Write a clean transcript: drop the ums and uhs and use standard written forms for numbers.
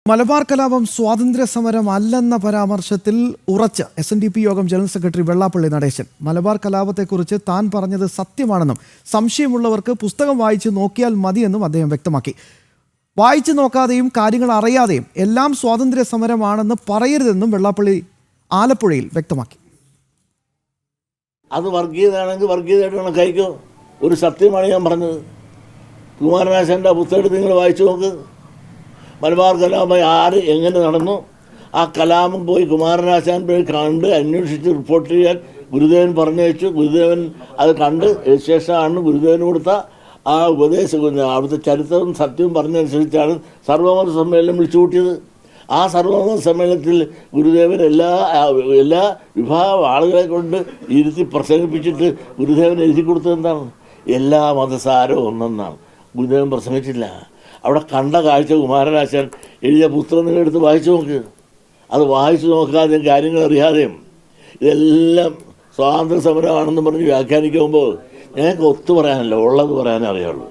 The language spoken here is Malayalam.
മലബാർ കലാപം സ്വാതന്ത്ര്യ സമരം അല്ലെന്ന പരാമർശത്തിൽ ഉറച്ച് SNDP യോഗം ജനറൽ സെക്രട്ടറി വെള്ളാപ്പള്ളി നടേശൻ. മലബാർ കലാപത്തെക്കുറിച്ച് താൻ പറഞ്ഞത് സത്യമാണെന്നും സംശയമുള്ളവർക്ക് പുസ്തകം വായിച്ച് നോക്കിയാൽ മതിയെന്നും അദ്ദേഹം വ്യക്തമാക്കി. വായിച്ചു നോക്കാതെയും കാര്യങ്ങൾ അറിയാതെയും എല്ലാം സ്വാതന്ത്ര്യ സമരമാണെന്ന് പറയരുതെന്നും വെള്ളാപ്പള്ളി ആലപ്പുഴയിൽ വ്യക്തമാക്കി. അത് വർഗീയതയാണെങ്കിൽ വർഗീയതയായിട്ട് കണക്കായിക്കോ. ഒരു സത്യമാണ് ഞാൻ പറഞ്ഞത്. കുമാരനാശാൻ്റെ പുസ്തകം നിങ്ങൾ വായിച്ചു നോക്ക്. മലബാർ കലാപം ആര് എങ്ങനെ നടന്നു, ആ കലാപം പോയി കുമാരനാശാൻ പോയി കണ്ട് അന്വേഷിച്ച് റിപ്പോർട്ട് ചെയ്യാൻ ഗുരുദേവൻ പറഞ്ഞയച്ചു. ഗുരുദേവൻ അത് കണ്ട് ശേഷമാണ് ഗുരുദേവന് കൊടുത്ത ആ ഉപദേശം. അവിടുത്തെ ചരിത്രവും സത്യവും പറഞ്ഞതനുസരിച്ചാണ് സർവമത സമ്മേളനം വിളിച്ചു കൂട്ടിയത്. ആ സർവമത സമ്മേളനത്തിൽ ഗുരുദേവൻ എല്ലാ വിഭാഗം ആളുകളെ കൊണ്ട് ഇരുത്തി പ്രസംഗിപ്പിച്ചിട്ട് ഗുരുദേവൻ എഴുതി കൊടുത്തത് എന്താണ്? എല്ലാ മതസാരവും ഒന്നെന്നാണ്. ഗുരുദേവൻ പ്രസംഗിച്ചില്ല. അവിടെ കണ്ട കാഴ്ച കുമാരനാശാൻ എഴുതിയ പുസ്തകം നിങ്ങൾ എടുത്ത് വായിച്ചു നോക്ക്. അത് വായിച്ചു നോക്കാതെയും കാര്യങ്ങൾ അറിയാതെയും ഇതെല്ലാം സ്വാതന്ത്ര്യ സമരമാണെന്ന് പറഞ്ഞ് വ്യാഖ്യാനിക്കുമ്പോൾ ഞങ്ങൾക്ക് ഒത്തു പറയാനല്ല, ഉള്ളത് പറയാനേ അറിയുള്ളൂ.